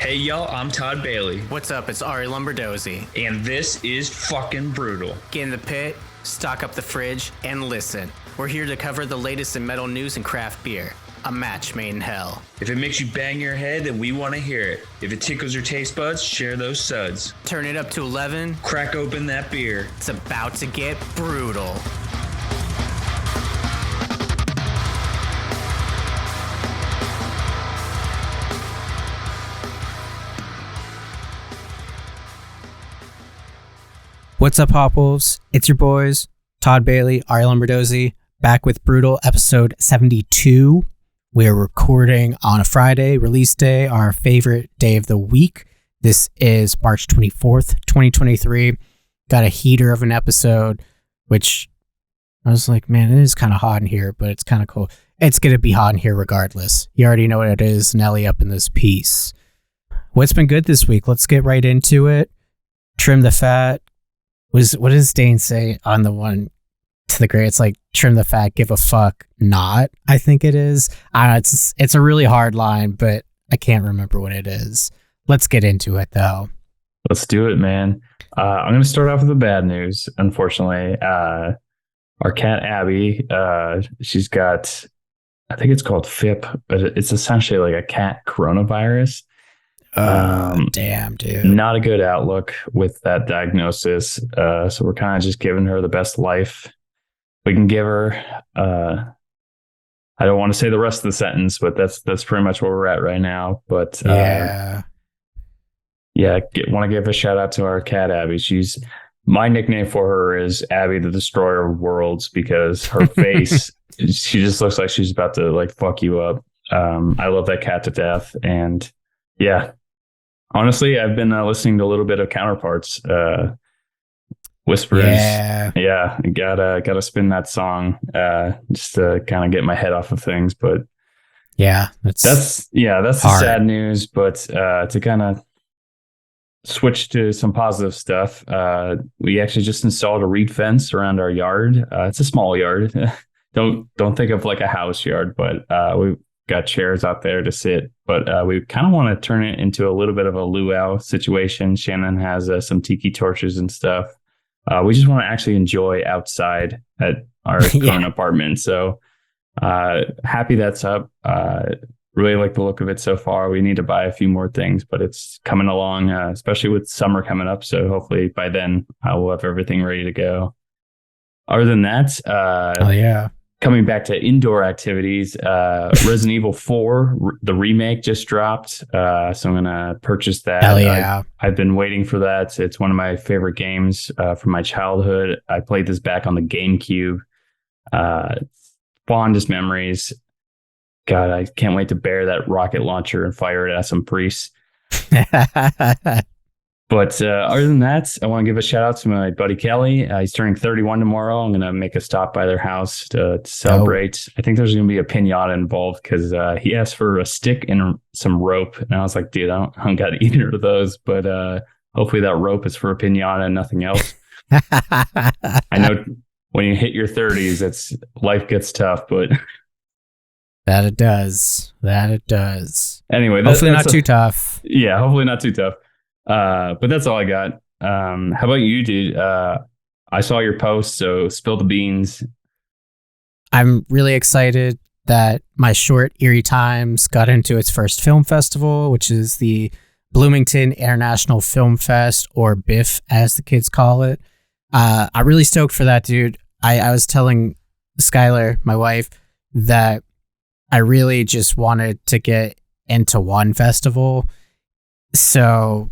Hey y'all, I'm Todd Bailey. What's up? It's Arie Lumberdozy. And this is fucking Brewtal. Get in the pit, stock up the fridge, and listen. We're here to cover the latest in metal news and craft beer. A match made in hell. If it makes you bang your head, then we want to hear it. If it tickles your taste buds, share those suds. Turn it up to 11. Crack open that beer. It's about to get brutal. What's up, Hopwolves? It's your boys, Todd Bailey, Arie Lumberdozy, back with Brewtal episode 72. We're recording on a Friday, release day, our favorite day of the week. This is March 24th, 2023. Got a heater of an episode, which I was like, man, it is kind of hot in here, but it's kind of cool. It's going to be hot in here regardless. You already know what it is. Nelly up in this piece. What's been good this week? Let's get right into it. Trim the fat. What does Dane say on the one to the great? It's like, trim the fat, give a fuck not, I think it is. I don't know, it's a really hard line, but I can't remember what it is. Let's get into it, though. Let's do it, man. I'm going to start off with the bad news, unfortunately. Our cat, Abby, she's got, I think it's called FIP, but it's essentially like a cat coronavirus. Damn, dude. Not a good outlook with that diagnosis. So we're kind of just giving her the best life we can give her. I don't want to say the rest of the sentence, but that's pretty much where we're at right now. But want to give a shout out to our cat, Abby. My nickname for her is Abby, the Destroyer of Worlds, because her face, she just looks like she's about to like fuck you up. I love that cat to death, and yeah. Honestly, I've been listening to a little bit of Counterparts, Whispers. Yeah, gotta spin that song just to kind of get my head off of things. But yeah, that's the sad news. But to kind of switch to some positive stuff, we actually just installed a reed fence around our yard. It's a small yard. Don't think of like a house yard, but we got chairs out there to sit, but we kind of want to turn it into a little bit of a luau situation. Shannon has some tiki torches and stuff. We just want to actually enjoy outside at our current apartment. So happy that's up. Really like the look of it so far. We need to buy a few more things, but it's coming along, especially with summer coming up. So hopefully by then I will have everything ready to go. Other than that, coming back to indoor activities, Resident Evil 4, the remake just dropped. So I'm going to purchase that. Hell yeah. I've been waiting for that. It's one of my favorite games from my childhood. I played this back on the GameCube. Fondest memories. God, I can't wait to bear that rocket launcher and fire it at some priests. But other than that, I want to give a shout out to my buddy Kelly. He's turning 31 tomorrow. I'm going to make a stop by their house to celebrate. I think there's going to be a piñata involved because he asked for a stick and some rope. And I was like, dude, I don't got either of those. But hopefully that rope is for a piñata and nothing else. I know when you hit your 30s, life gets tough, but... That it does. Anyway, hopefully not too tough. Yeah, hopefully not too tough. But that's all I got. How about you, dude? I saw your post, so spill the beans. I'm really excited that my short Erie Times got into its first film festival, which is the Bloomington International Film Fest, or BIFF as the kids call it. I'm really stoked for that, dude. I was telling Skylar, my wife, that I really just wanted to get into one festival. So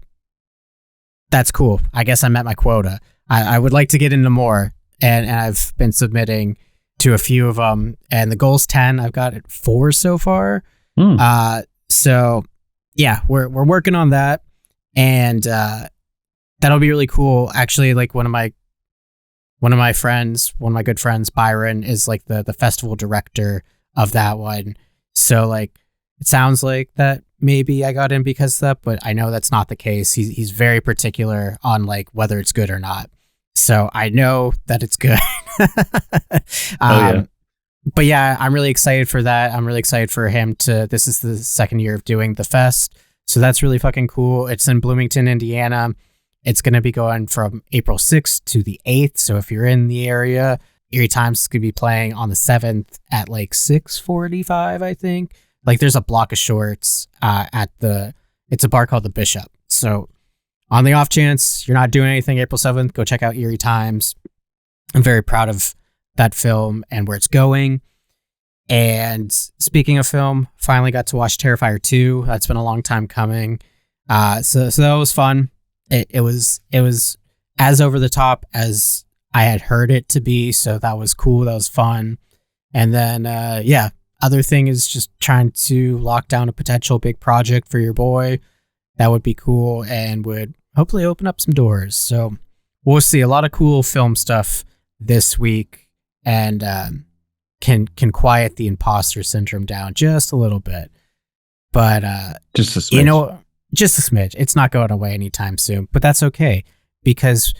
that's cool. I guess I met my quota. I would like to get into more, and I've been submitting to a few of them, and the goal's 10. I've got 4 so far. So yeah, we're working on that, and that'll be really cool. Actually, like one of my good friends, Byron, is like the festival director of that one. So like, it sounds like that maybe I got in because of that, but I know that's not the case. He's very particular on like whether it's good or not. So I know that it's good. But yeah, I'm really excited for that. I'm really excited for him this is the second year of doing the fest. So that's really fucking cool. It's in Bloomington, Indiana. It's going to be going from April 6th to the 8th. So if you're in the area, Erie Times is going to be playing on the 7th at like 6:45, I think. Like there's a block of shorts it's a bar called the Bishop. So on the off chance you're not doing anything April 7th, go check out Erie Times. I'm very proud of that film and where it's going. And speaking of film, finally got to watch Terrifier 2. That's been a long time coming. So that was fun. It was as over the top as I had heard it to be. So that was cool. That was fun. And then, other thing is just trying to lock down a potential big project for your boy. That would be cool and would hopefully open up some doors. So we'll see a lot of cool film stuff this week, and can quiet the imposter syndrome down just a little bit. But just a smidge. Just a smidge. It's not going away anytime soon, but that's okay because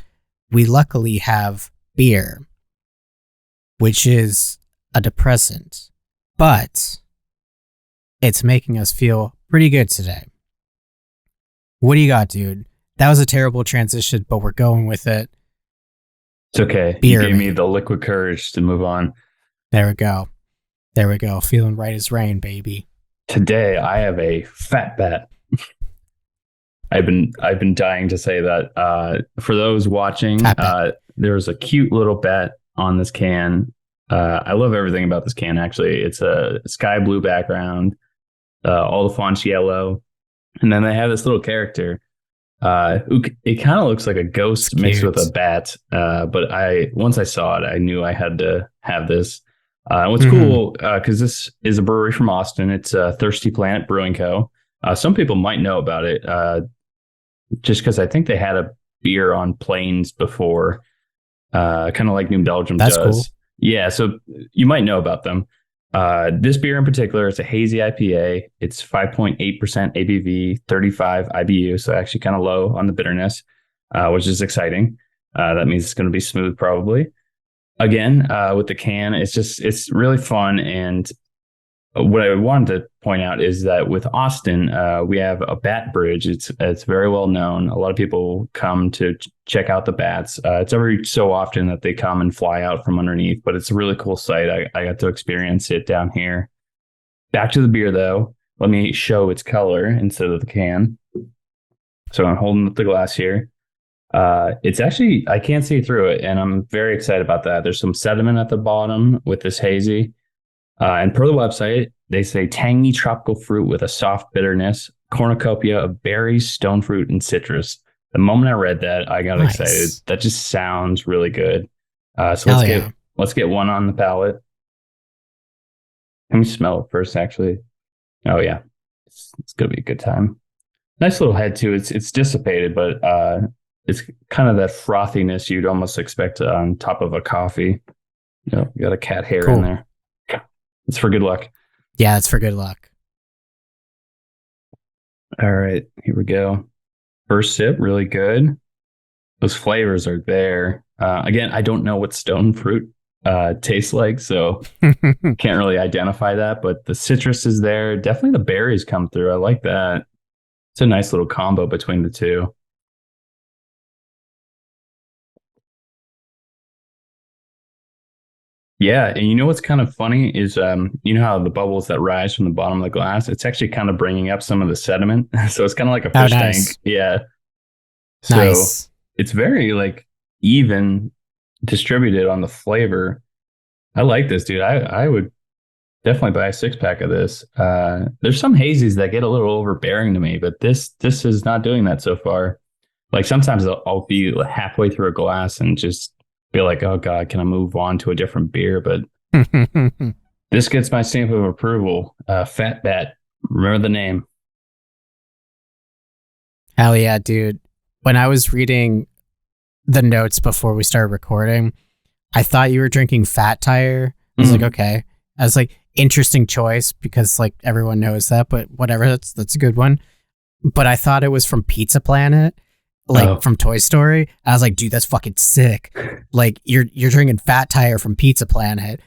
we luckily have beer, which is a depressant, but it's making us feel pretty good today. What do you got, dude? That was a terrible transition, but we're going with it. It's okay. Beer, you gave me the liquid courage to move on. There we go. There we go. Feeling right as rain, baby. Today I have a fat bet. I've been dying to say that. For those watching, there's a cute little bet on this can. I love everything about this can, actually. It's a sky blue background, all the font's yellow, and then they have this little character. It kind of looks like a ghost mixed with a bat. But once I saw it, I knew I had to have this. What's cool, because this is a brewery from Austin. It's Thirsty Planet Brewing Co. Some people might know about it, just because I think they had a beer on planes before, kind of like New Belgium does. Cool. Yeah, so you might know about them. This beer in particular, it's a hazy IPA. It's 5.8% ABV, 35 IBU, so actually kind of low on the bitterness, which is exciting. That means it's going to be smooth probably. Again, with the can, it's really fun. And what I wanted to point out is that with Austin, we have a bat bridge. It's very well known. A lot of people come to check out the bats. It's every so often that they come and fly out from underneath, but it's a really cool sight. I got to experience it down here. Back to the beer, though. Let me show its color instead of the can. So I'm holding up the glass here. It's actually, I can't see through it, and I'm very excited about that. There's some sediment at the bottom with this hazy. And per the website, they say tangy tropical fruit with a soft bitterness, cornucopia of berries, stone fruit, and citrus. The moment I read that, I got excited. That just sounds really good. So let's get one on the palate. Let me smell it first, actually. Oh yeah, it's gonna be a good time. Nice little head too. It's dissipated, but it's kind of that frothiness you'd almost expect on top of a coffee. You got a cat hair in there. It's for good luck. Yeah, it's for good luck. All right, here we go. First sip, really good. Those flavors are there. Again, I don't know what stone fruit tastes like, so can't really identify that. But the citrus is there. Definitely the berries come through. I like that. It's a nice little combo between the two. Yeah, and you know what's kind of funny is, you know how the bubbles that rise from the bottom of the glass, it's actually kind of bringing up some of the sediment. So it's kind of like a fish tank. Yeah. So it's very like even distributed on the flavor. I like this, dude. I would definitely buy a 6-pack of this. There's some hazies that get a little overbearing to me, but this is not doing that so far. Like sometimes I'll be halfway through a glass and just feel like, oh God, can I move on to a different beer? But this gets my stamp of approval. Fat Bat. Remember the name. Hell yeah, dude. When I was reading the notes before we started recording, I thought you were drinking Fat Tire. I was like, okay. I was like, interesting choice because like everyone knows that, but whatever, that's a good one. But I thought it was from Pizza Planet. From Toy Story. I was like, dude, that's fucking sick. Like you're drinking Fat Tire from Pizza Planet.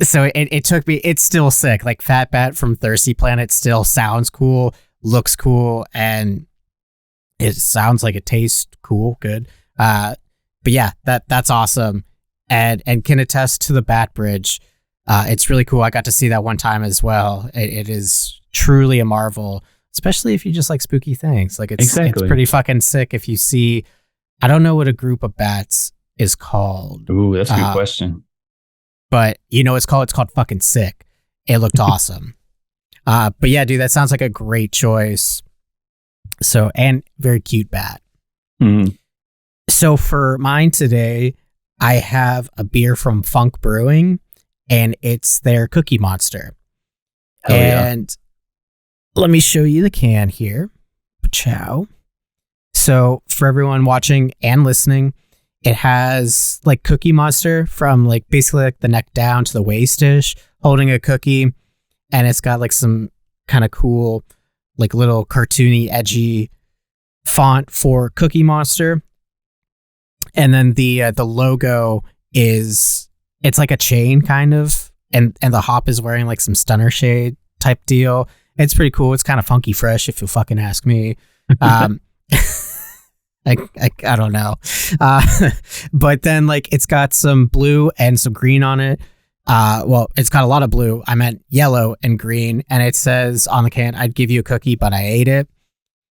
So it took me, it's still sick. Like Fat Bat from Thirsty Planet still sounds cool, looks cool, and it sounds like it tastes cool, good. But yeah, that's awesome, and can attest to the bat bridge. It's really cool. I got to see that one time as well. It is truly a marvel, especially if you just like spooky things. Like it's pretty fucking sick if you see. I don't know what a group of bats is called. Ooh, that's a good question. But you know, it's called fucking sick. It looked awesome. But yeah, dude, that sounds like a great choice. So, and very cute bat. Mm-hmm. So for mine today, I have a beer from Funk Brewing, and it's their Cookie Monster. Hell and let me show you the can here. Ciao. So for everyone watching and listening, it has like Cookie Monster from like basically like the neck down to the waist-ish, holding a cookie, and it's got like some kind of cool, like little cartoony, edgy font for Cookie Monster. And then the logo is, it's like a chain kind of, and the hop is wearing like some stunner shade type deal. It's pretty cool. It's kind of funky fresh, if you fucking ask me. I don't know. But then like it's got some blue and some green on it. Well, it's got a lot of blue. I meant yellow and green. And it says on the can, I'd give you a cookie, but I ate it.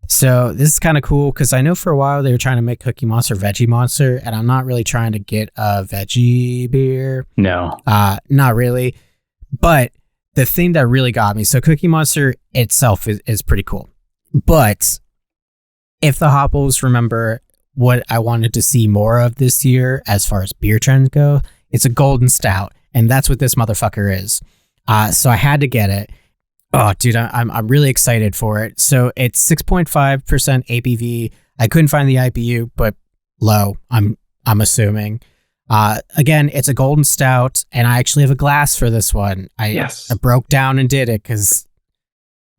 So this is kind of cool because I know for a while they were trying to make Cookie Monster Veggie Monster, and I'm not really trying to get a veggie beer. No. Not really. But the thing that really got me, so Cookie Monster itself is pretty cool. But if the Hopwolves remember what I wanted to see more of this year as far as beer trends go, it's a golden stout, and that's what this motherfucker is. So I had to get it. Oh, dude, I'm really excited for it. So it's 6.5% ABV. I couldn't find the IBU, but low, I'm assuming. Again, it's a golden stout, and I actually have a glass for this one. I broke down and did it because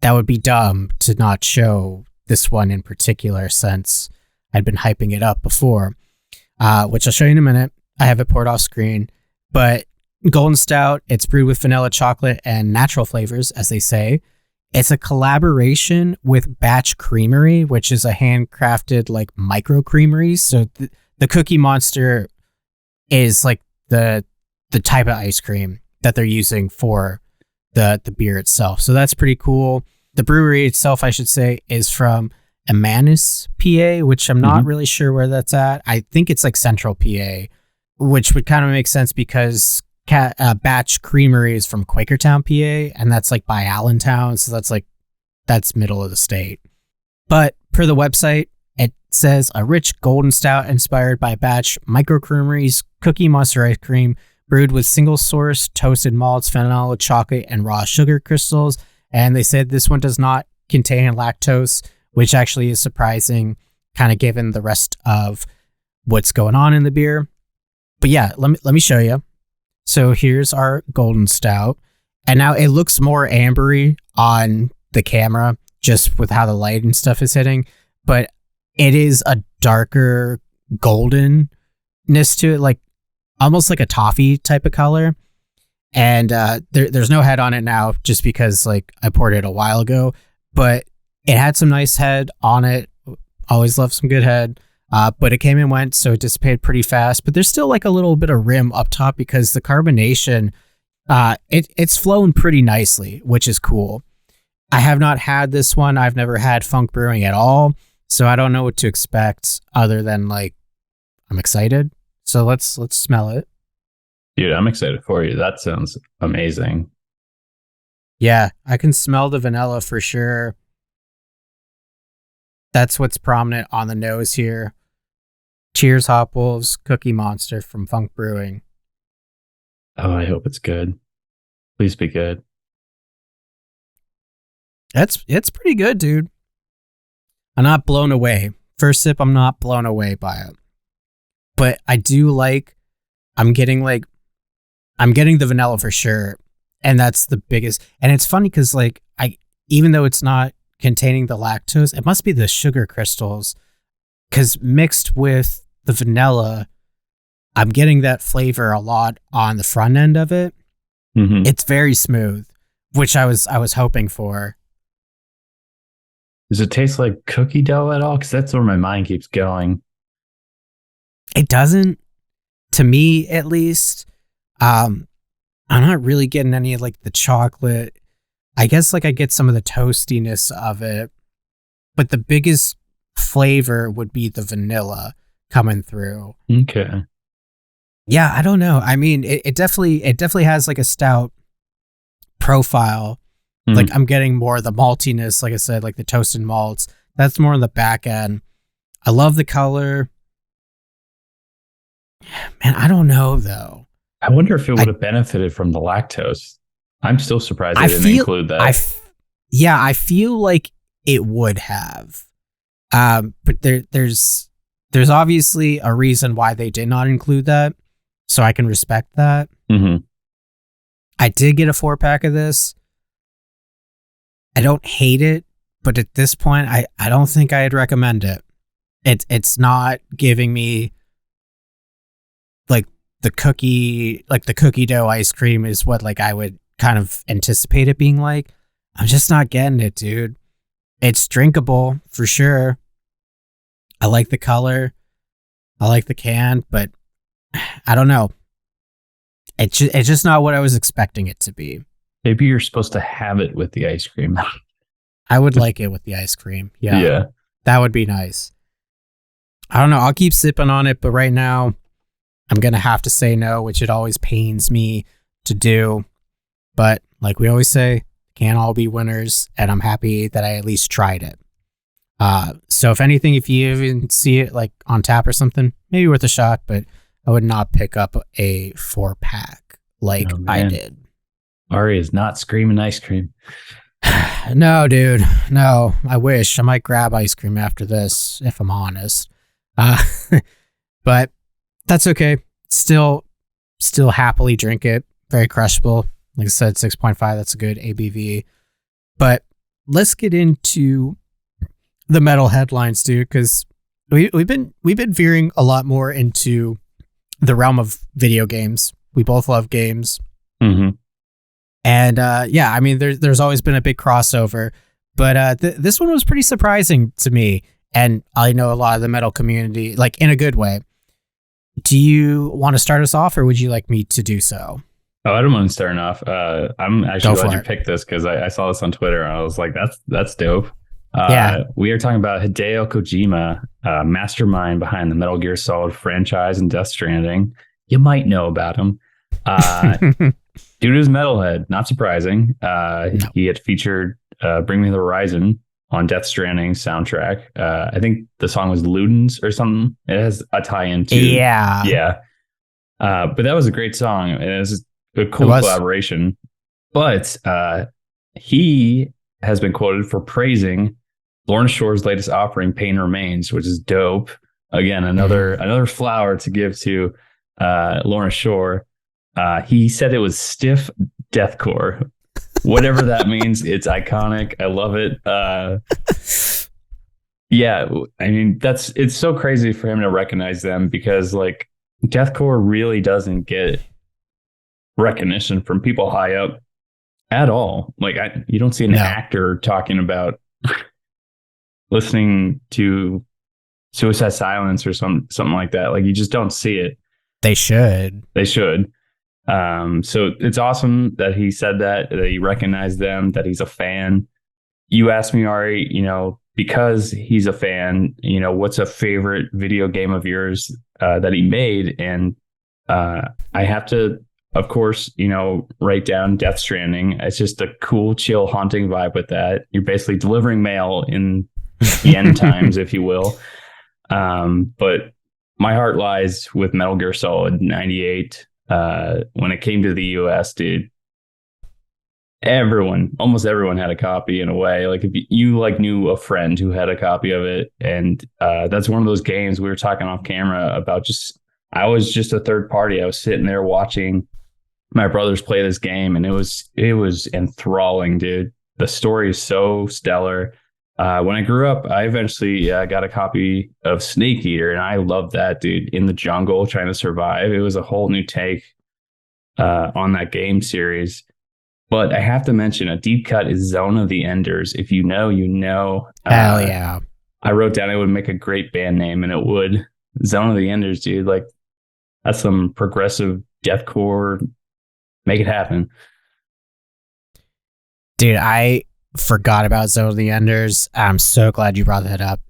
that would be dumb to not show this one in particular since I'd been hyping it up before, which I'll show you in a minute. I have it poured off screen, but golden stout, it's brewed with vanilla, chocolate, and natural flavors, as they say. It's a collaboration with Batch Creamery, which is a handcrafted like micro creamery. So the Cookie Monster is like the type of ice cream that they're using for the beer itself. So that's pretty cool. The brewery itself, I should say, is from Emmaus, PA, which I'm not really sure where that's at. I think it's like Central PA, which would kind of make sense because Batch Creamery is from Quakertown, PA, and that's like by Allentown. So that's middle of the state. But per the website, it says a rich golden stout inspired by Batch Microcreamery's Cookie Monster ice cream, brewed with single source toasted malts, vanilla, chocolate, and raw sugar crystals. And they said this one does not contain lactose, which actually is surprising, kind of given the rest of what's going on in the beer. But yeah, let me show you. So here's our golden stout. And now it looks more ambery on the camera, just with how the light and stuff is hitting. But it is a darker goldenness to it, like almost like a toffee type of color. And there's no head on it now just because like I poured it a while ago, but it had some nice head on it. Always love some good head. But it came and went, so it dissipated pretty fast. But there's still like a little bit of rim up top because the carbonation, it's flowing pretty nicely, which is cool. I have not had this one. I've never had Funk Brewing at all, so I don't know what to expect other than like I'm excited. So let's smell it. Dude, I'm excited for you. That sounds amazing. Yeah, I can smell the vanilla for sure. That's what's prominent on the nose here. Cheers, Hopwolves, Cookie Monster from Funk Brewing. Oh, I hope it's good. Please be good. It's pretty good, dude. I'm not blown away. First sip, I'm not blown away by it. But I do like, I'm getting the vanilla for sure. And that's the biggest. And it's funny because like even though it's not containing the lactose, it must be the sugar crystals, because mixed with the vanilla, I'm getting that flavor a lot on the front end of it. It's very smooth, which I was hoping for. Does it taste like cookie dough at all? Because that's where my mind keeps going. It doesn't, to me at least. I'm not really getting any of like the chocolate. I guess like I get some of the toastiness of it, but the biggest flavor would be the vanilla coming through. Okay. Yeah, I don't know. I mean, it definitely has like a stout profile. Like I'm getting more of the maltiness, like I said, like the toasted malts. That's more on the back end. I love the color. Man, I don't know though. I wonder if it would have benefited from the lactose. I'm still surprised they didn't include that. I feel like it would have. But there's obviously a reason why they did not include that. So I can respect that. Mm-hmm. I did get a 4-pack of this. I don't hate it, but at this point, I don't think I'd recommend it. It's not giving me like the cookie dough ice cream is what like I would kind of anticipate it being like. I'm just not getting it, dude. It's drinkable for sure. I like the color. I like the can, but I don't know. It's just not what I was expecting it to be. Maybe you're supposed to have it with the ice cream. I would like it with the ice cream. Yeah. Yeah. That would be nice. I don't know. I'll keep sipping on it, but right now I'm going to have to say no, which it always pains me to do. But like we always say, can't all be winners, and I'm happy that I at least tried it. So if anything, if you even see it like on tap or something, maybe worth a shot, but I would not pick up a 4-pack like I did. Arie is not screaming ice cream. No, dude. No, I wish. I might grab ice cream after this, if I'm honest. But that's okay. Still happily drink it. Very crushable. Like I said, 6.5. That's a good ABV. But let's get into the metal headlines, dude, because we've been veering a lot more into the realm of video games. We both love games. Mm-hmm. And yeah, I mean, there's always been a big crossover, but this one was pretty surprising to me. And I know a lot of the metal community, like in a good way. Do you want to start us off, or would you like me to do so? Oh, I don't mind starting off. I'm actually glad you picked this because I saw this on Twitter and I was like, that's dope. Yeah. We are talking about Hideo Kojima, mastermind behind the Metal Gear Solid franchise and Death Stranding. You might know about him. Dude is metalhead, not surprising. No. He had featured Bring Me the Horizon on Death Stranding soundtrack. I think the song was Ludens or something. It has a tie-in to. Yeah. But that was a great song. It was a cool collaboration. But he has been quoted for praising Lorna Shore's latest offering, Pain Remains, which is dope. Again, another flower to give to Lorna Shore. He said it was stiff deathcore. Whatever that means, it's iconic. I love it. Yeah, I mean, it's so crazy for him to recognize them because like deathcore really doesn't get recognition from people high up at all. Like you don't see an actor talking about listening to Suicide Silence or something like that. Like you just don't see it. They should. So it's awesome that he said that he recognized them, that he's a fan. You asked me, Arie, because he's a fan, what's a favorite video game of yours that he made? And I have to, of course, write down Death Stranding. It's just a cool, chill, haunting vibe with that. You're basically delivering mail in the end times, if you will. But my heart lies with Metal Gear Solid 98. When it came to the US, dude, almost everyone had a copy in a way. Like if you like knew a friend who had a copy of it, and that's one of those games we were talking off camera about. I was just a third party. I was sitting there watching my brothers play this game, and it was enthralling, dude. The story is so stellar. When I grew up, I eventually got a copy of Snake Eater, and I loved that, dude. In the jungle, trying to survive. It was a whole new take on that game series. But I have to mention a deep cut is Zone of the Enders. If you know, you know. Hell yeah. I wrote down it would make a great band name, and it would. Zone of the Enders, dude. Like, that's some progressive deathcore. Make it happen. Dude, I forgot about Zone of the Enders. I'm so glad you brought that up.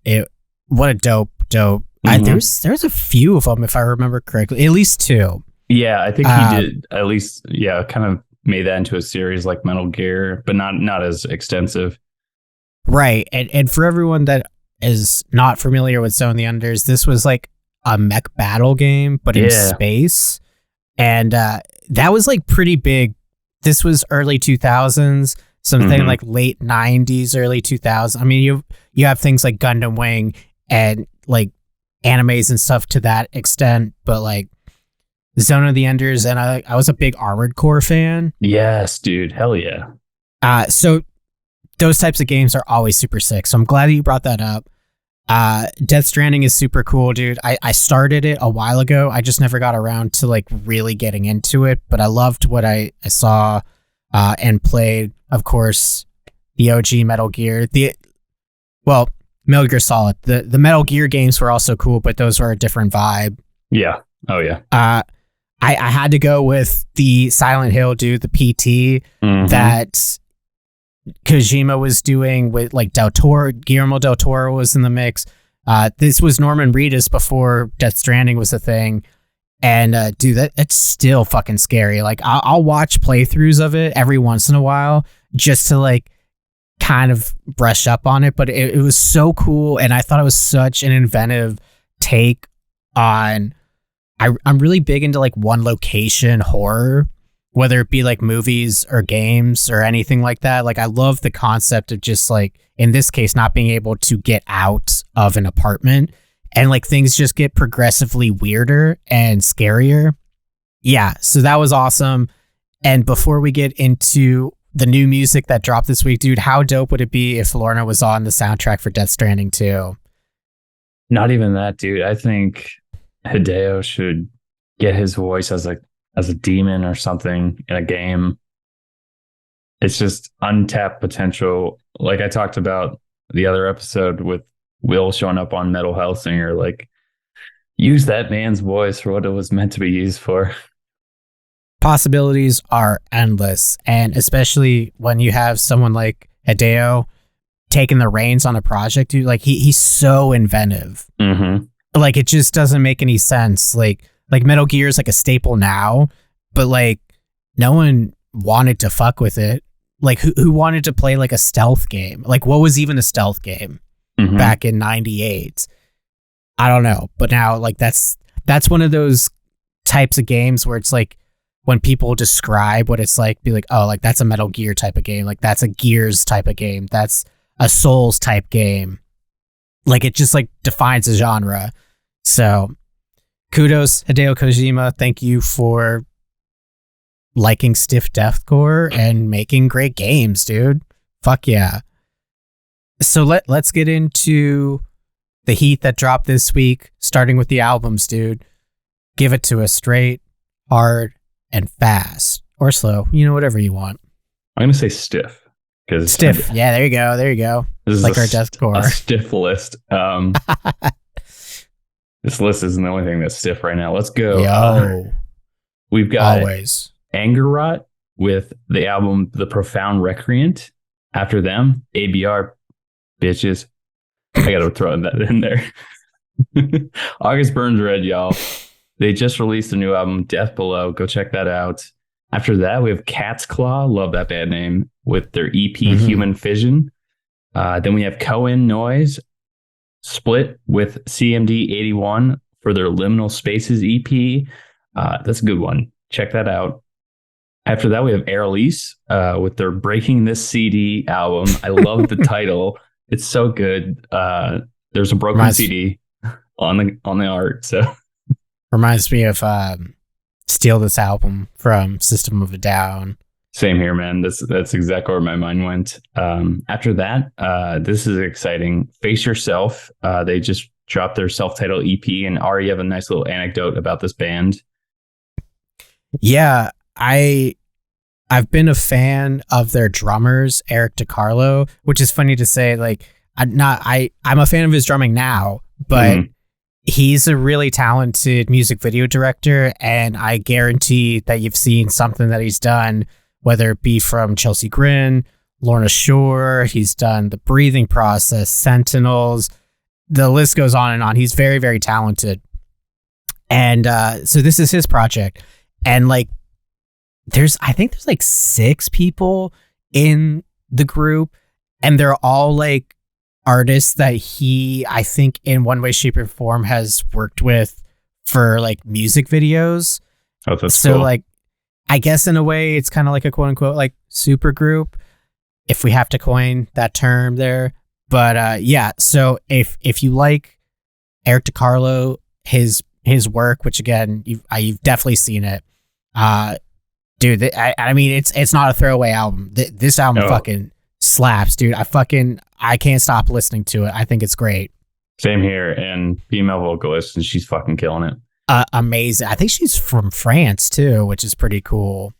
What a dope. There's a few of them, if I remember correctly. At least 2. Yeah, I think he did at least, kind of made that into a series like Metal Gear, but not as extensive. Right. And for everyone that is not familiar with Zone of the Enders, this was like a mech battle game, but in space. And that was like pretty big. This was early 2000s, something like late 90s, early 2000s. I mean, you have things like Gundam Wing and like animes and stuff to that extent, but like Zone of the Enders, and I was a big Armored Core fan. Yes, dude. Hell yeah. So those types of games are always super sick. So I'm glad that you brought that up. Death Stranding is super cool, dude. I started it a while ago. I just never got around to like really getting into it, but I loved what I saw and played. Of course, the OG Metal Gear. Metal Gear Solid. The Metal Gear games were also cool, but those were a different vibe. Yeah. Oh yeah. I had to go with the Silent Hill, dude, the PT that Kojima was doing with like Guillermo del Toro was in the mix. This was Norman Reedus before Death Stranding was a thing. And dude, that's still fucking scary. Like I'll watch playthroughs of it every once in a while just to like kind of brush up on it. But it was so cool. And I thought it was such an inventive take on... I'm really big into like one location horror, whether it be like movies or games or anything like that. Like I love the concept of just like, in this case, not being able to get out of an apartment and like things just get progressively weirder and scarier. Yeah, so that was awesome. And before we get into the new music that dropped this week, dude, how dope would it be if Lorna was on the soundtrack for Death Stranding 2? Not even that, dude. I think Hideo should get his voice as a demon or something in a game. It's just untapped potential. Like I talked about the other episode with Will showing up on Metal Hellsinger, like use that man's voice for what it was meant to be used for. Possibilities are endless, and especially when you have someone like Hideo taking the reins on a project, dude, like he's so inventive. Like it just doesn't make any sense. Like Metal Gear is like a staple now, but like no one wanted to fuck with it. Like who wanted to play like a stealth game? Like what was even a stealth game back in 98? I don't know. But now like that's one of those types of games where it's like when people describe what it's like, be like, oh, like that's a Metal Gear type of game. Like that's a Gears type of game. That's a Souls type game. Like it just like defines a genre. So kudos, Hideo Kojima. Thank you for liking stiff deathcore and making great games, dude. Fuck yeah. So let's get into the heat that dropped this week, starting with the albums, dude. Give it to us straight, hard, and fast. Or slow. You know, whatever you want. I'm going to say stiff. Stiff. Yeah, there you go. This is like our deathcore. A stiff list. This list isn't the only thing that's stiff right now. Let's go. Yo. We've got always Anger Rot with the album The Profound Recreant. After them, ABR, bitches. I got to throw that in there. August Burns Red, y'all. They just released a new album, Death Below. Go check that out. After that, we have Cat's Claw. Love that band name. With their EP, Human Fission. Then we have Cohen Noise. Split with CMD 81 for their Liminal Spaces EP. That's a good one. Check that out. After that, we have Airlease with their Breaking This CD album. I love the title. It's so good. There's a broken CD on the art. So reminds me of Steal This Album from System of a Down. Same here, man. That's exactly where my mind went. After that, this is exciting. Face Yourself. They just dropped their self-titled EP, and Arie, you have a nice little anecdote about this band. Yeah, I I've been a fan of their drummers, Eric DiCarlo, which is funny to say. Like, I'm a fan of his drumming now, but he's a really talented music video director, and I guarantee that you've seen something that he's done, whether it be from Chelsea Grin, Lorna Shore. He's done The Breathing Process, Sentinels. The list goes on and on. He's very, very talented. And so this is his project. And like, I think there's like 6 people in the group, and they're all like artists that he, I think in one way, shape, or form has worked with for like music videos. Oh, that's so cool. Like, I guess in a way it's kind of like a quote unquote like super group, if we have to coin that term there. But yeah, so if you like Eric DiCarlo, his work, which again, you've definitely seen it. Dude, I mean, it's not a throwaway album. This album fucking slaps, dude. I can't stop listening to it. I think it's great. Same here. And female vocalist, and she's fucking killing it. Amazing. I think she's from France too, which is pretty cool.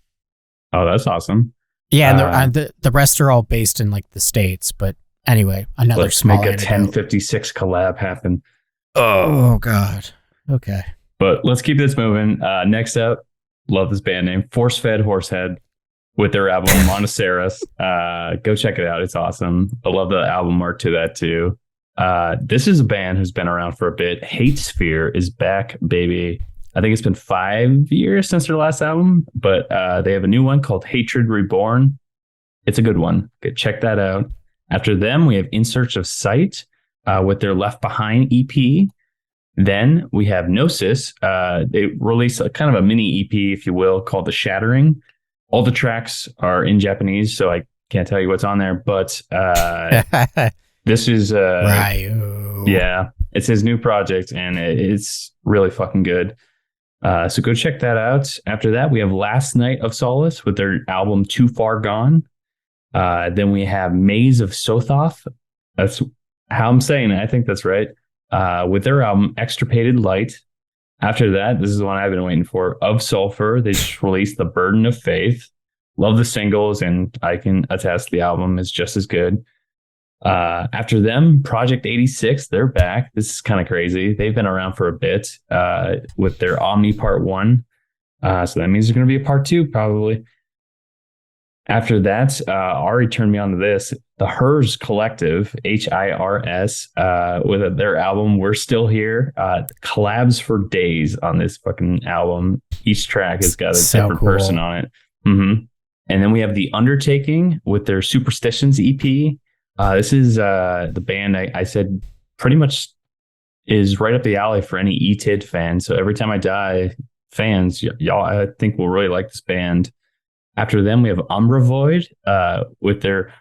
Oh, that's awesome. Yeah, and the rest are all based in like the States. But anyway, another let's small make a anecdote. 1056 collab happen. Oh God. Okay. But let's keep this moving. Next up, love this band name, Force Fed Horsehead, with their album Monoceros. Go check it out. It's awesome. I love the album art to that too. This is a band who's been around for a bit. Hate Sphere is back, baby. I think it's been 5 years since their last album, but they have a new one called Hatred Reborn. It's a good one. Go check that out. After them, we have In Search of Sight with their Left Behind EP. Then we have Gnosis. They released a kind of a mini EP, if you will, called The Shattering. All the tracks are in Japanese, so I can't tell you what's on there, but this is Ryu. Yeah, it's his new project, and it's really fucking good. So go check that out. After that, we have Last Night of Solace with their album Too Far Gone. Then we have Maze of Sothoth. That's how I'm saying it. I think that's right. With their album Extirpated Light. After that, this is the one I've been waiting for. Of Sulfur. They just released The Burden of Faith. Love the singles, and I can attest the album is just as good. After them, Project 86, they're back. This is kind of crazy. They've been around for a bit with their Omni Part 1. So that means there's going to be a Part 2, probably. After that, Arie turned me on to this. The Hers Collective, HIRS, with their album We're Still Here. Collabs for days on this fucking album. Each track has got a different person on it. Mm-hmm. And then we have The Undertaking with their Superstitions EP. This is the band I said pretty much is right up the alley for any ETID fan. So Every Time I Die fans, y'all, I think will really like this band. After them, we have Umbra Void with their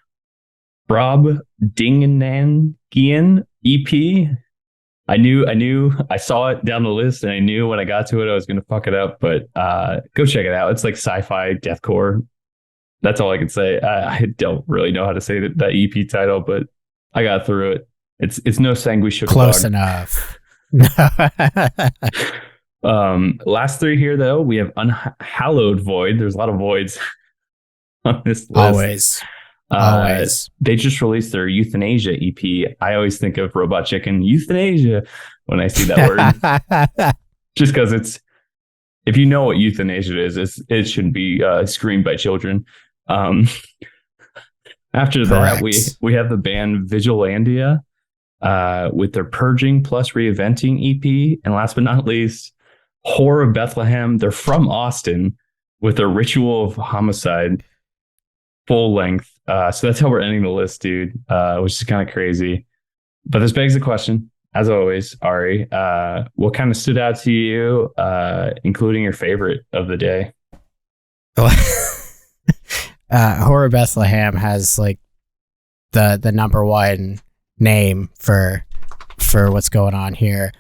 Brab Dingenangian EP. I saw it down the list, and I knew when I got to it I was going to fuck it up. But go check it out. It's like sci-fi deathcore. That's all I can say. I don't really know how to say that EP title, but I got through it. It's no Sangui Shook. Close enough. Last 3 here, though, we have Unhallowed Void. There's a lot of voids on this list. Always. They just released their Euthanasia EP. I always think of Robot Chicken Euthanasia when I see that word. Just because if you know what euthanasia is, it shouldn't be screamed by children. After that, we have the band Vigilandia with their Purging plus Reinventing EP. And last but not least, Whore of Bethlehem. They're from Austin with their Ritual of Homicide full length. So that's how we're ending the list, dude, which is kind of crazy. But this begs the question, as always, Arie, what kind of stood out to you, including your favorite of the day? Horror Bethlehem has like the number one name for what's going on here.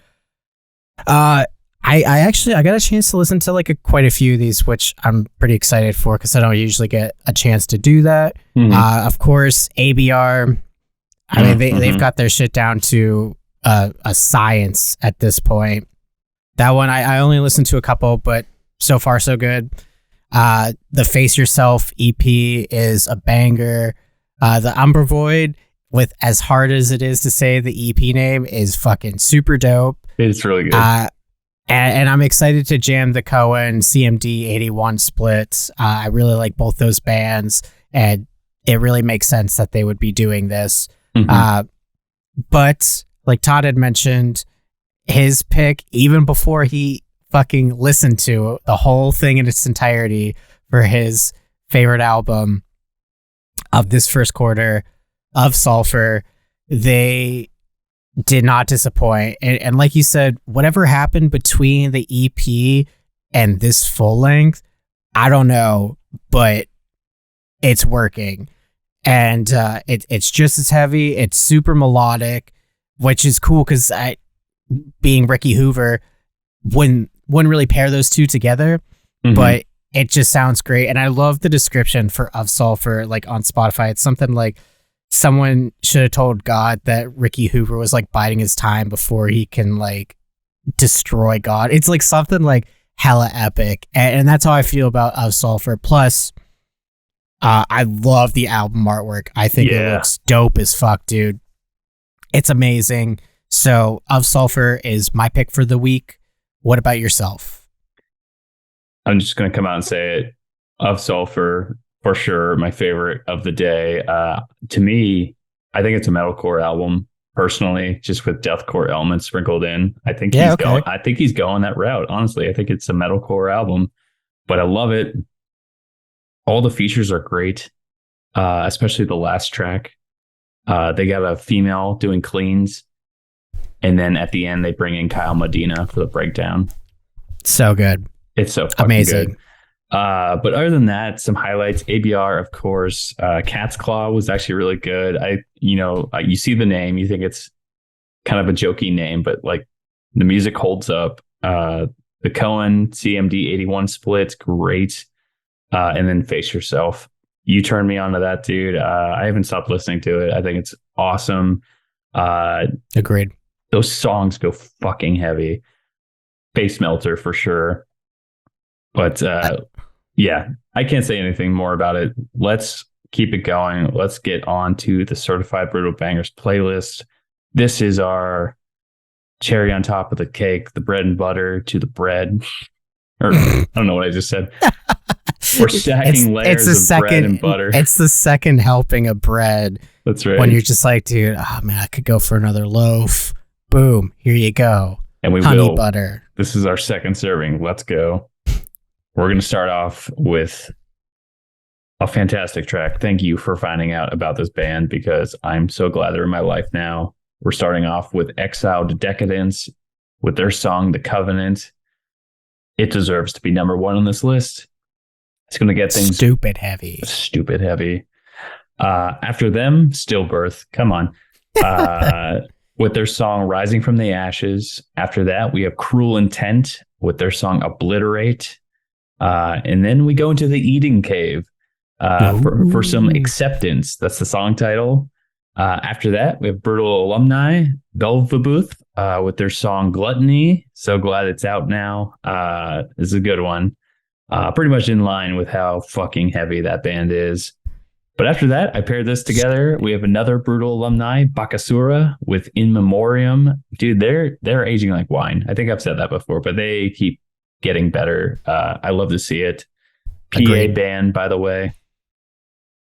I got a chance to listen to like quite a few of these, which I'm pretty excited for because I don't usually get a chance to do that. Mm-hmm. Of course, ABR. I mean, they've got their shit down to a science at this point. That one I only listened to a couple, but so far so good. The Face Yourself EP is a banger. The Umber Void, with as hard as it is to say the EP name, is fucking super dope. It's really good. And I'm excited to jam the Cohen CMD 81 split. I really like both those bands, and it really makes sense that they would be doing this. Mm-hmm. But like Todd had mentioned, his pick, even before he fucking listened to the whole thing in its entirety for his favorite album of this first quarter, of Sulfur, they did not disappoint. And like you said, whatever happened between the EP and this full length, I don't know, but it's working. And it's just as heavy. It's super melodic, which is cool because being Ricky Hoover, wouldn't really pair those two together, but it just sounds great. And I love the description for Of Sulfur, like on Spotify. It's something like someone should have told God that Ricky Hoover was like biding his time before he can like destroy God. It's like something like hella epic. And that's how I feel about Of Sulfur. Plus, I love the album artwork. I think it looks dope as fuck, dude. It's amazing. So Of Sulfur is my pick for the week. What about yourself? I'm just going to come out and say it. Of Sulfur, for sure, my favorite of the day. To me, I think it's a metalcore album, personally, just with deathcore elements sprinkled in. I think he's going that route. Honestly, I think it's a metalcore album, but I love it. All the features are great, especially the last track. They got a female doing cleans. And then at the end, they bring in Kyle Medina for the breakdown. So good. It's so fucking amazing. Good. But other than that, some highlights. ABR, of course. Cat's Claw was actually really good. You see the name, you think it's kind of a jokey name, but like the music holds up. The Cohen CMD 81 split's great. And then Face Yourself. You turned me on to that, dude. I haven't stopped listening to it. I think it's awesome. Agreed. Those songs go fucking heavy. Face Melter for sure. But I can't say anything more about it. Let's keep it going. Let's get on to the Certified Brutal Bangers playlist. This is our cherry on top of the cake, the bread and butter to the bread. Or I don't know what I just said. We're stacking layers of bread and butter. It's the second helping of bread. That's right. When you're just like, dude, oh man, I could go for another loaf. Boom, here you go. And we honey butter. This is our second serving. Let's go. We're going to start off with a fantastic track. Thank you for finding out about this band because I'm so glad they're in my life now. We're starting off with EXILE INTO DECADENCE with their song, The Covenant. It deserves to be number one on this list. It's going to get things stupid heavy. After them, Stillbirth. Come on. With their song Rising from the Ashes. After that, we have Cruel Intent with their song Obliterate. And then we go into the Eating Cave for some Acceptance. That's the song title. After that, we have Brewtal alumni, Belvabuth, with their song Gluttony. So glad it's out now. This is a good one. Pretty much in line with how fucking heavy that band is. But after that, I paired this together. We have another Brewtal alumni, Bakasura, with In Memoriam. Dude, they're aging like wine. I think I've said that before, but they keep getting better. I love to see it. PA band, by the way.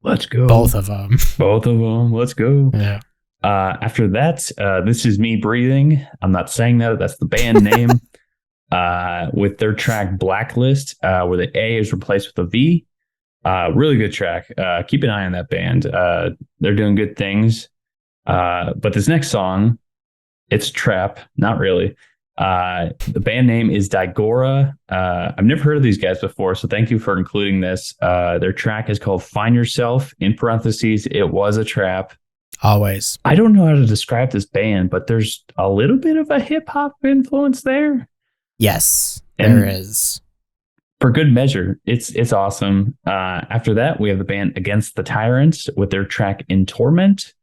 Let's go. Both of them. Let's go. Yeah. After that, This Is Me Breathing. I'm not saying that. That's the band name. With their track Blacklist, where the A is replaced with a V. Really good track. Keep an eye on that band. They're doing good things. But this next song, it's trap. Not really. The band name is Digora. I've never heard of these guys before, so thank you for including this. Their track is called Find Yourself. In parentheses, it was a trap. Always. I don't know how to describe this band, but there's a little bit of a hip hop influence there. Yes, there is. For good measure, it's awesome. After that, we have the band Against the Tyrants with their track In Torment.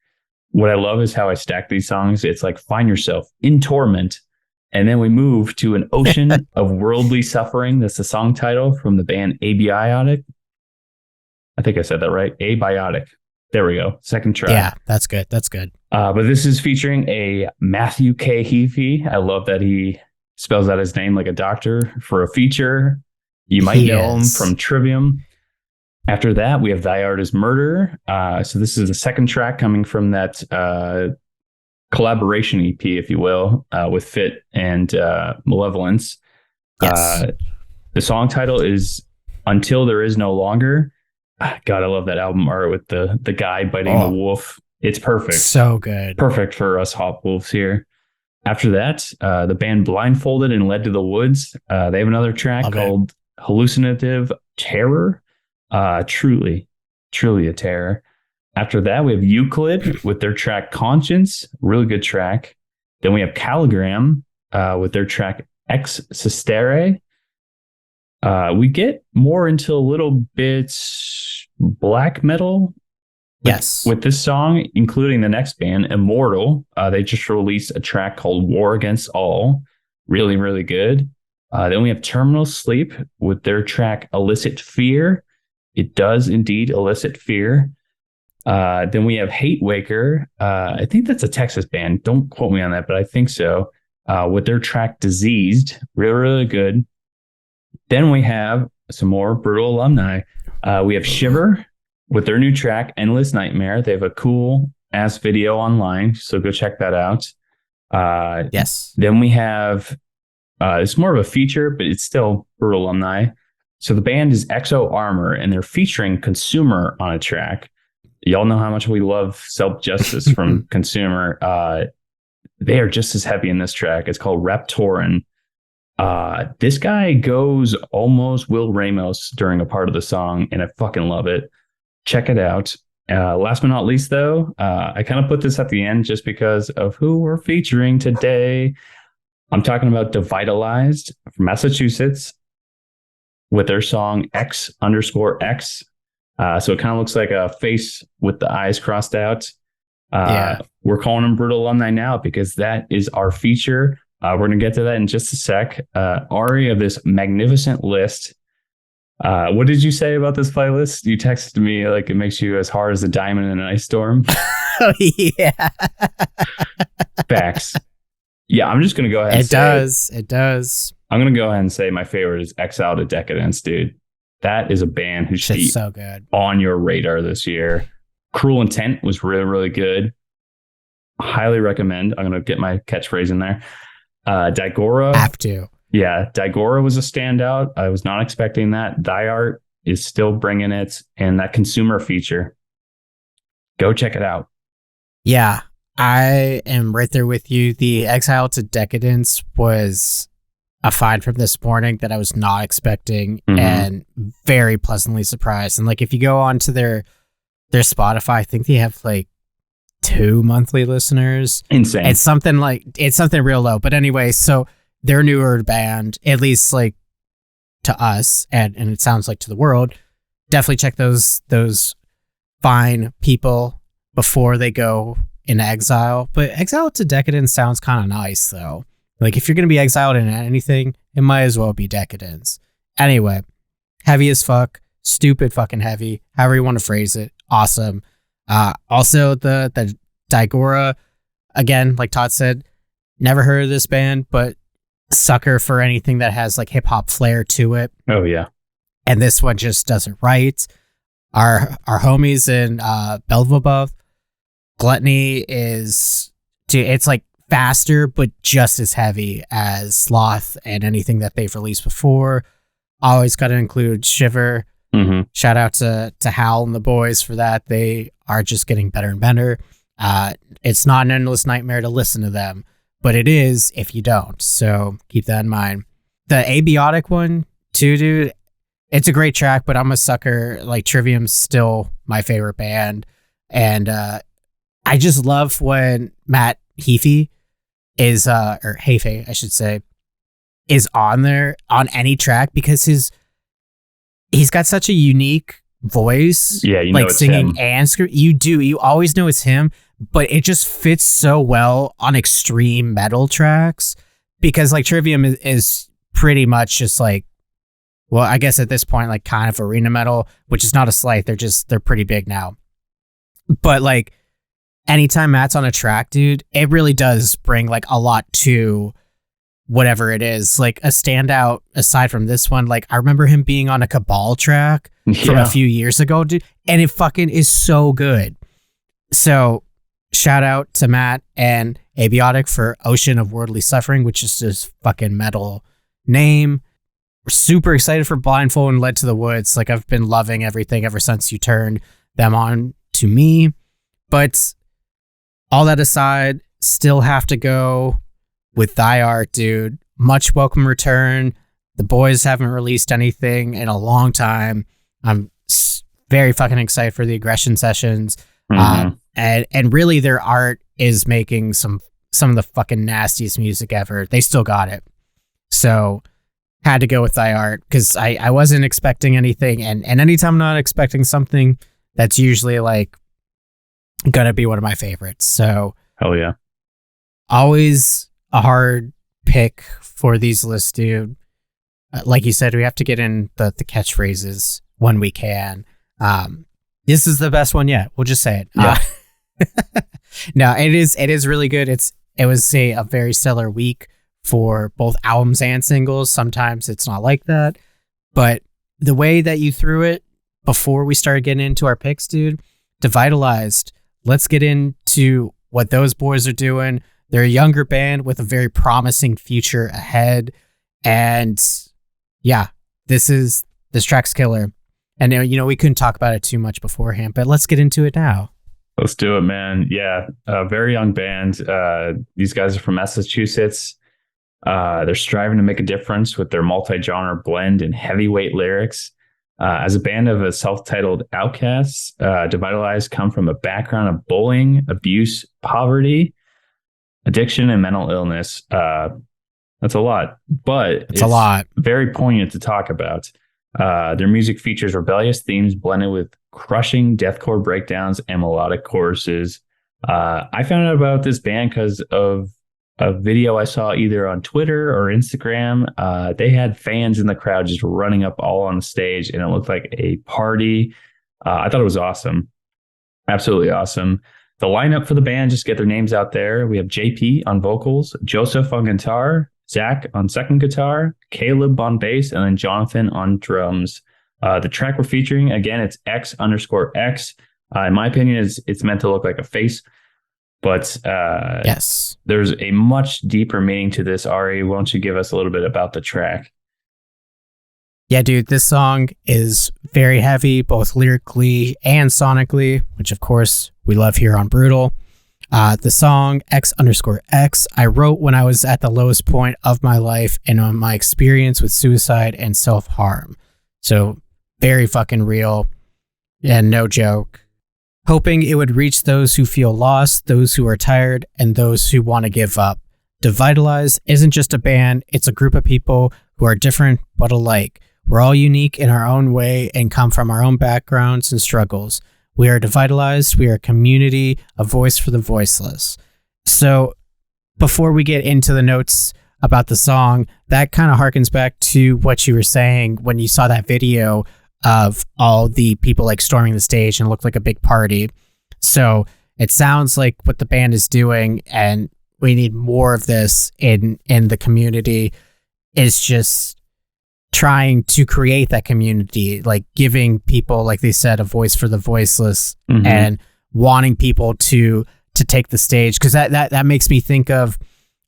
What I love is how I stack these songs. It's like Find Yourself, In Torment, And then we move to An Ocean of Worldly Suffering. That's the song title from the band Abiotic. I think I said that right. Abiotic. There we go. Second track. Yeah, that's good. That's good. But this is featuring a Matthew K. Heafy. I love that he spells out his name like a doctor for a feature. You might know him from Trivium. After that, we have Thy Art is Murder. So this is the second track coming from that collaboration EP, if you will, with Fit and Malevolence. Yes. The song title is Until There Is No Longer. God, I love that album art with the guy biting the wolf. It's perfect. So good. Perfect for us Hopwolves here. After that, the band Blindfolded and Led to the Woods. They have another track called Hallucinative Terror. Truly a terror. After that, we have Euclid with their track Conscience. Really good track. Then we have Caligram with their track Ex Sistere. We get more into a little bit black metal with this song, including the next band, Immortal. They just released a track called War Against All. Really, really good. Then we have Terminal Sleep with their track Illicit Fear. It does indeed elicit fear. Then we have Hate Waker. I think that's a Texas band. Don't quote me on that, but I think so. With their track Diseased. Really, really good. Then we have some more Brewtal alumni. We have Shiver with their new track, Endless Nightmare. They have a cool ass video online, so go check that out. Yes. Then we have, it's more of a feature, but it's still Brewtal alumni. So the band is Exo Armor, and they're featuring Consumer on a track. Y'all know how much we love Self-Justice from Consumer. They are just as heavy in this track. It's called Raptorin. This guy goes almost Will Ramos during a part of the song, and I fucking love it. Check it out. Last but not least, though, I kind of put this at the end just because of who we're featuring today. I'm talking about Devitalized from Massachusetts with their song X_X. So it kind of looks like a face with the eyes crossed out. We're calling them Brewtal alumni now because that is our feature. We're going to get to that in just a sec. Arie of this magnificent list. What did you say about this playlist? You texted me like it makes you as hard as a diamond in an ice storm. Oh, yeah. Facts. Yeah, I'm just going to go ahead and say It does. I'm going to go ahead and say my favorite is EXILE into Decadence, dude. That is a band who should be so good on your radar this year. Cruel Intent was really, really good. Highly recommend. I'm going to get my catchphrase in there. Daigora. Have to. Yeah, Daigora was a standout. I was not expecting that. Thy Art is still bringing it. And that Consumer feature. Go check it out. Yeah, I am right there with you. The Exile to Decadence was a find from this morning that I was not expecting and very pleasantly surprised. And like, if you go on to their Spotify, I think they have like 2 monthly listeners. Insane. It's something real low. But anyway, so they're a newer band, at least like to us, and it sounds like to the world. Definitely check those fine people before they go into exile. But Exile to Decadence sounds kind of nice though. Like, if you're going to be exiled in anything, it might as well be Decadence. Anyway, heavy as fuck, stupid fucking heavy, however you want to phrase it. Awesome. Also, the Daigora, again, like Todd said, never heard of this band, but sucker for anything that has like hip hop flair to it. Oh, yeah. And this one just does it right. Our homies in Belvabov, Gluttony is, dude, it's like faster, but just as heavy as Sloth and anything that they've released before. Always got to include Shiver. Shout out to Hal and the boys for that. They are just getting better and better. It's not an endless nightmare to listen to them, but it is if you don't. So keep that in mind. The Abiotic one too, dude. It's a great track, but I'm a sucker. Like, Trivium's still my favorite band. And I just love when Matt Heafy is, or Hefe, I should say, is on there on any track because he's got such a unique voice. Yeah, you like know it's singing him. and screaming. You always know it's him, but it just fits so well on extreme metal tracks because like Trivium is pretty much just like, well, I guess at this point, like kind of arena metal, which is not a slight. They're pretty big now. But like anytime Matt's on a track, dude, it really does bring like a lot to whatever it is. Like a standout aside from this one, like I remember him being on a Cabal track from a few years ago, dude, and it fucking is so good. So shout out to Matt and Abiotic for Ocean of Worldly Suffering, which is his fucking metal name. We're super excited for Blindfold and Led to the Woods. Like I've been loving everything ever since you turned them on to me. But all that aside, still have to go with Thy Art, dude. Much welcome return. The boys haven't released anything in a long time. I'm very fucking excited for the aggression sessions. And really their art is making some of the fucking nastiest music ever. They still got it. So had to go with Thy Art because I wasn't expecting anything. And anytime I'm not expecting something, that's usually like gonna be one of my favorites. So hell yeah. Always a hard pick for these lists, dude. Like you said, we have to get in the catchphrases when we can. This is the best one yet. We'll just say it. Yeah. No, it is really good. It was a very stellar week for both albums and singles. Sometimes it's not like that, but the way that you threw it before we started getting into our picks, dude, Devitalized. Let's get into what those boys are doing. They're a younger band with a very promising future ahead. And yeah, this track's killer. And you know, we couldn't talk about it too much beforehand, but let's get into it now. Let's do it, man. Yeah, a very young band. These guys are from Massachusetts. They're striving to make a difference with their multi-genre blend and heavyweight lyrics. As a band of a self-titled outcasts, Devitalized come from a background of bullying, abuse, poverty, addiction, and mental illness. That's a lot, but it's a lot. Very poignant to talk about. Their music features rebellious themes blended with crushing deathcore breakdowns and melodic choruses. I found out about this band because of a video I saw either on Twitter or Instagram. They had fans in the crowd just running up all on the stage, and it looked like a party. I thought it was awesome. Absolutely awesome. The lineup for the band, just get their names out there. We have JP on vocals, Joseph on guitar, Zach on second guitar, Caleb on bass, and then Jonathan on drums. The track we're featuring, again, it's X_X. In my opinion, it's meant to look like a face. But yes, there's a much deeper meaning to this. Arie, why don't you give us a little bit about the track? Yeah, dude, this song is very heavy, both lyrically and sonically, which of course we love here on Brewtal. The song X_X I wrote when I was at the lowest point of my life and on my experience with suicide and self-harm. So very fucking real and no joke. Hoping it would reach those who feel lost, those who are tired, and those who want to give up. Devitalized isn't just a band, it's a group of people who are different but alike. We're all unique in our own way and come from our own backgrounds and struggles. We are Devitalized, we are a community, a voice for the voiceless. So before we get into the notes about the song, that kind of harkens back to what you were saying when you saw that video of all the people like storming the stage and it looked like a big party. So it sounds like what the band is doing, and we need more of this in the community, is just trying to create that community, like giving people, like they said, a voice for the voiceless, and wanting people to take the stage. Because that makes me think of,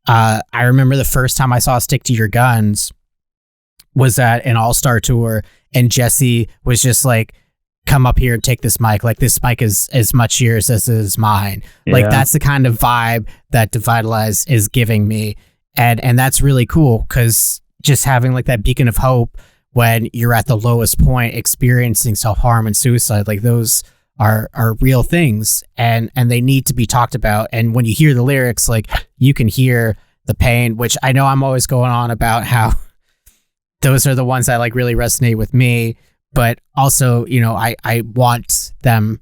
I remember the first time I saw Stick to Your Guns was at an all-star tour, and Jesse was just like, come up here and take this mic. Like, this mic is as much yours as it is mine. Yeah. Like, that's the kind of vibe that Devitalized is giving me. And that's really cool, because just having like that beacon of hope when you're at the lowest point experiencing self-harm and suicide, like those are real things, and they need to be talked about. And when you hear the lyrics, like, you can hear the pain, which I know I'm always going on about how those are the ones that like really resonate with me. But also, you know, I want them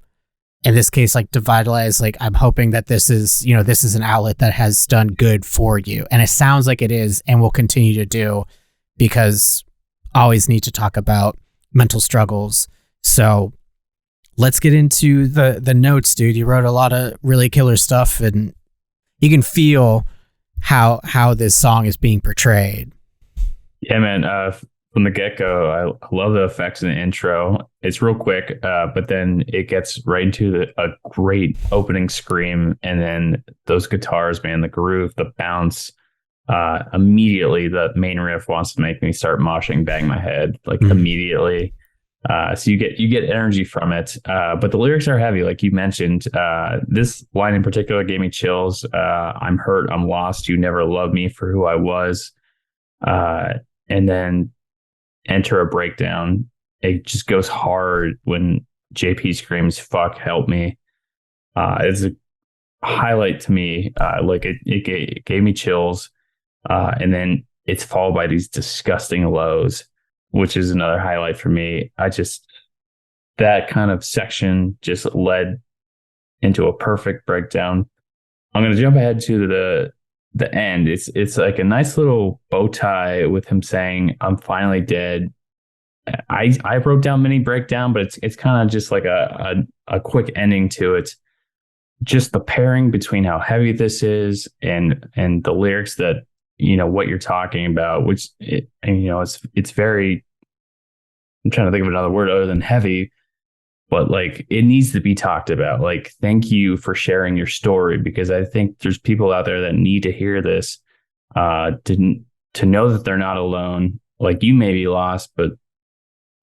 in this case, like Devitalize, like I'm hoping that this is an outlet that has done good for you. And it sounds like it is and will continue to do, because always need to talk about mental struggles. So let's get into the notes, dude. You wrote a lot of really killer stuff, and you can feel how this song is being portrayed. Yeah, man. From the get-go, I love the effects in the intro. It's real quick, but then it gets right into a great opening scream, and then those guitars, man, the groove, the bounce. Immediately, the main riff wants to make me start moshing, bang my head, like immediately. So you get energy from it, but the lyrics are heavy, like you mentioned. This line in particular gave me chills. I'm hurt, I'm lost. You never loved me for who I was. And then enter a breakdown. It just goes hard when JP screams, "Fuck, help me." It's a highlight to me. Like it gave me chills. And then it's followed by these disgusting lows, which is another highlight for me. That kind of section just led into a perfect breakdown. I'm going to jump ahead to the end. It's like a nice little bow tie with him saying, "I'm finally dead." I wrote down mini breakdown, but it's kind of just like a quick ending to it. Just the pairing between how heavy this is and the lyrics that, what you're talking about, which it's very, I'm trying to think of another word other than heavy, but like it needs to be talked about. Like, thank you for sharing your story, because I think there's people out there that need to hear this, to know that they're not alone. Like, you may be lost, but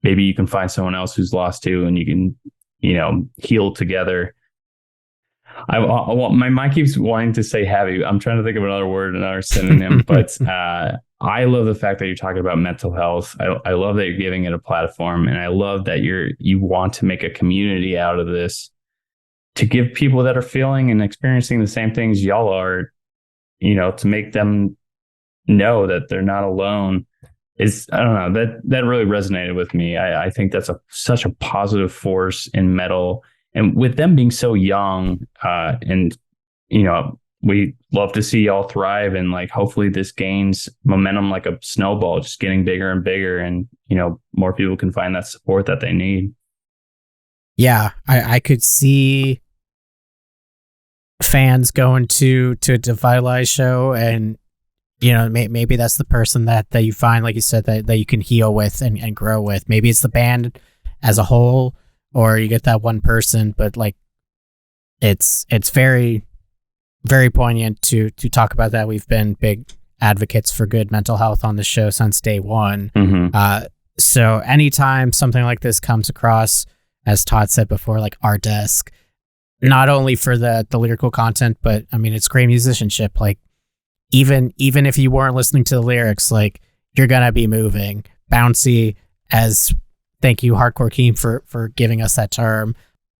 maybe you can find someone else who's lost too, and you can, heal together. My mind keeps wanting to say heavy. I'm trying to think of another word, another synonym, but I love the fact that you're talking about mental health. I love that you're giving it a platform, and I love that you want to make a community out of this, to give people that are feeling and experiencing the same things y'all are, to make them know that they're not alone. I don't know, that really resonated with me. I think that's such a positive force in metal. And with them being so young, and, we love to see y'all thrive, and like, hopefully this gains momentum like a snowball, just getting bigger and bigger, and, more people can find that support that they need. Yeah, I could see fans going to a Devitalize show, and, maybe that's the person that you find, like you said, that you can heal with and grow with. Maybe it's the band as a whole, or you get that one person, but like it's very, very poignant to talk about that. We've been big advocates for good mental health on the show since day one. Mm-hmm. So anytime something like this comes across, as Todd said before, like our desk, not only for the lyrical content, but I mean, it's great musicianship. Like even if you weren't listening to the lyrics, like you're gonna be moving, bouncy, as thank you, Hardcore Keem, for giving us that term.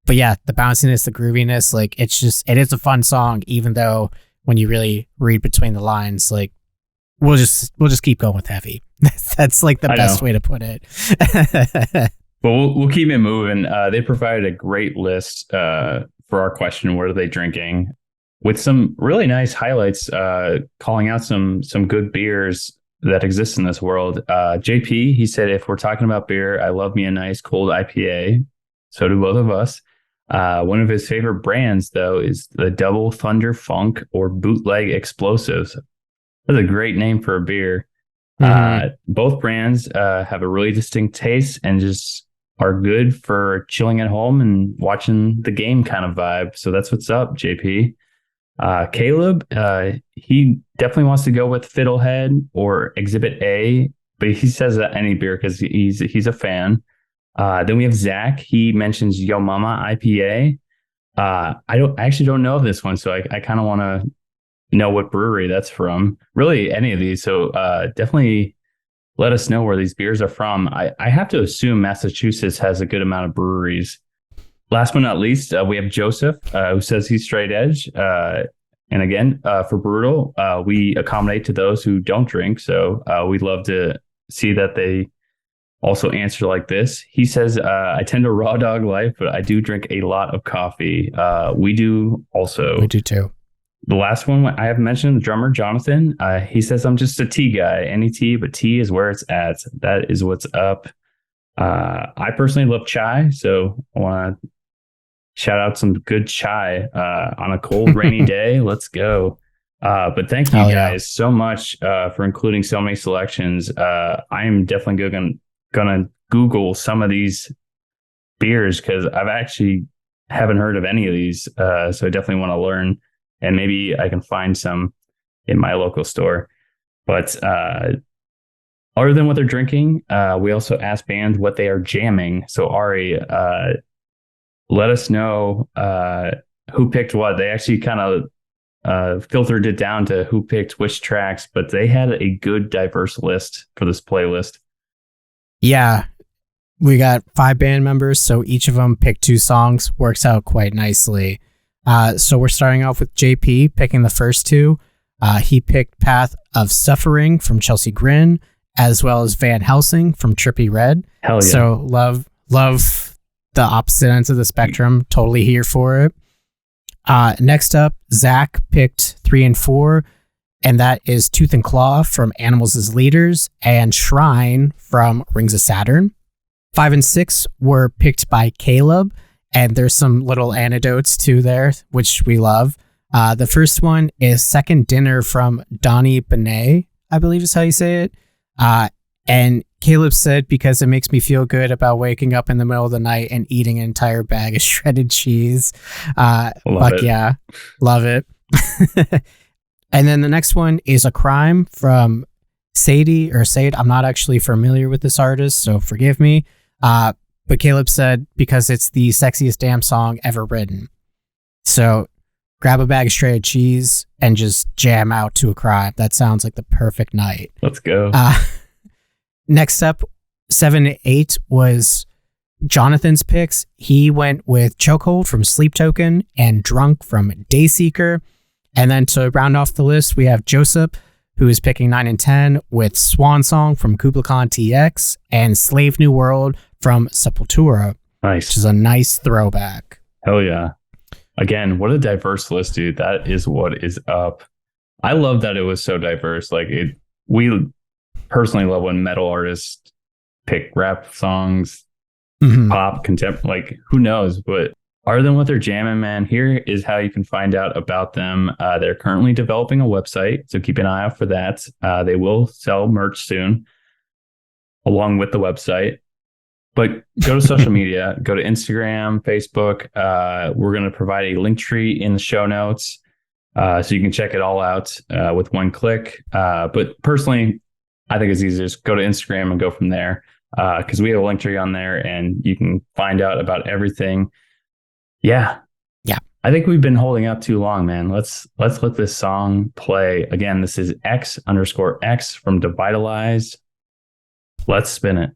But yeah, the bounciness, the grooviness, like it is a fun song, even though when you really read between the lines, like we'll just keep going with heavy. That's like the best way to put it. Well, we'll keep it moving. They provided a great list for our question, what are they drinking? With some really nice highlights, calling out some good beers that exist in this world. JP, he said, if we're talking about beer, I love me a nice cold IPA. So do both of us. One of his favorite brands, though, is the Double Thunder Funk or Bootleg Explosives. That's a great name for a beer. Mm-hmm. Both brands have a really distinct taste and just are good for chilling at home and watching the game kind of vibe. So that's what's up, JP. Caleb, he definitely wants to go with Fiddlehead or Exhibit A, but he says that any beer because he's a fan. Then we have Zach. He mentions Yo Mama IPA. I actually don't know of this one, so I kind of want to know what brewery that's from. Really, any of these. So definitely let us know where these beers are from. I have to assume Massachusetts has a good amount of breweries. Last but not least, we have Joseph, who says he's straight edge. And again, for Brewtal, we accommodate to those who don't drink. So we'd love to see that they also answer like this. He says, I tend to raw dog life, but I do drink a lot of coffee. We do also. We do too. The last one I have mentioned, the drummer, Jonathan, he says, I'm just a tea guy. Any tea, but tea is where it's at. That is what's up. I personally love chai, so I want to shout out some good chai on a cold, rainy day. Let's go. But thank you guys so much for including so many selections. I am definitely gonna Google some of these beers because I've actually haven't heard of any of these. So I definitely want to learn, and maybe I can find some in my local store. But other than what they're drinking, we also asked bands what they are jamming. So Arie, let us know who picked what. They actually kind of filtered it down to who picked which tracks, but they had a good diverse list for this playlist. Yeah, we got 5 band members, so each of them picked 2 songs. Works out quite nicely. So we're starting off with JP picking the first 2. He picked Path of Suffering from Chelsea Grin, as well as Van Helsing from Trippy Red. Hell yeah. So love the opposite ends of the spectrum. Totally here for it. Next up, Zach picked 3 and 4, and that is Tooth and Claw from Animals as Leaders and Shrine from Rings of Saturn. 5 and 6 were picked by Caleb, and there's some little anecdotes too there, which we love. The first one is Second Dinner from Donnie Benet, I believe is how you say it. And Caleb said, because it makes me feel good about waking up in the middle of the night and eating an entire bag of shredded cheese. Yeah, love it. And then the next one is A Crime from Sadie or Sade. I'm not actually familiar with this artist, so forgive me. But Caleb said, because it's the sexiest damn song ever written. So grab a bag of shredded cheese and just jam out to A Crime. That sounds like the perfect night. Let's go. Next up, 7 and 8 was Jonathan's picks. He went with Chokehold from Sleep Token and Drunk from Dayseeker. And then to round off the list, we have Joseph, who is picking 9 and 10 with Swan Song from Kubla Khan TX and Slave New World from Sepultura. Nice. Which is a nice throwback. Hell yeah. Again, what a diverse list, dude. That is what is up. I love that it was so diverse. We personally love when metal artists pick rap songs, pop, contemporary, who knows? But other than what they're jamming, man, here is how you can find out about them. They're currently developing a website, so keep an eye out for that. They will sell merch soon along with the website. But go to social media, go to Instagram, Facebook. We're going to provide a link tree in the show notes so you can check it all out with one click. But personally, I think it's easier. Just go to Instagram and go from there because we have a link tree on there and you can find out about everything. Yeah. I think we've been holding up too long, man. Let's let this song play. Again, this is X_X from Devitalized. Let's spin it.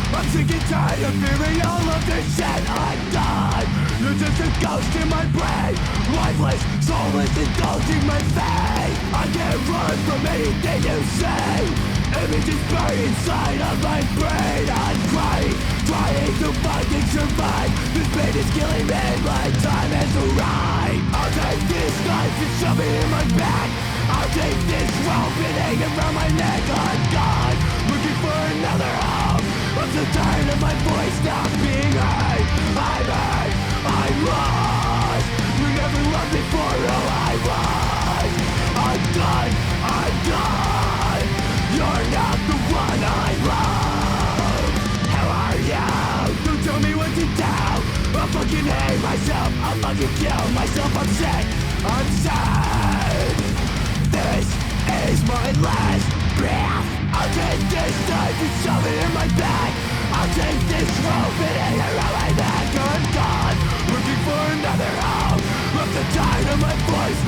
I'm sick and tired of fearing all of this shit I've done. You're just a ghost in my brain, lifeless, soulless, indulging my fate. I can't run from anything you say. Images burn inside of my brain. I'm trying to fucking survive. This pain is killing me, my time has arrived. I'll take this knife and shove it in my back. I'll take this rope and hang it around my neck. I'm gone, looking for another home. I'm so tired of my voice not being heard. I'm hurt, I'm lost. You never loved me for who I was. I'm done, you're not the one I love. How are you? Don't tell me what to do. I fucking hate myself, I'll fucking kill myself. I'm sick, I'm sad. This is my last breath. I'll take this knife and shove it in my back. I'll take this rope and hang it around my neck. I'm gone, looking for another home. I'm so tired of my voice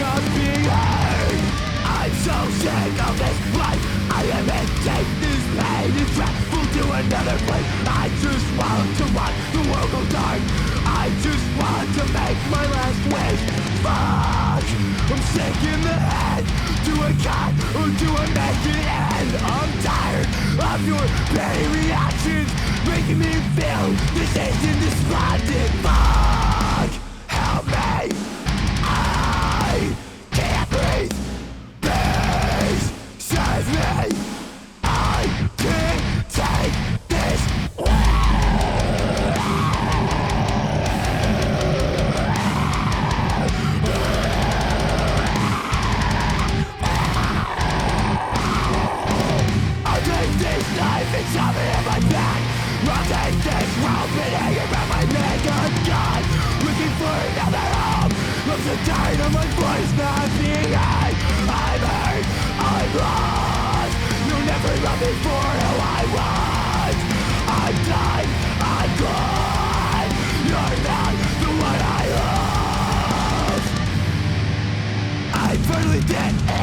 just want to make my last wish. Fuck, I'm sick in the head. Do I cut or do I make it end? I'm tired of your petty reactions, making me feel this isn't despondent. Fuck, help me, I can't breathe. Please save me, I can't take this. I'll take this knife and shove it in my back. I'll take this rope and hang it around my neck. I'm gone, looking for another home. I'm so tired of my voice not being heard. I'm hurt, I'm lost. You'll never love me for who I was. I'm done, I'm gone. You're not the one I love. I finally did it.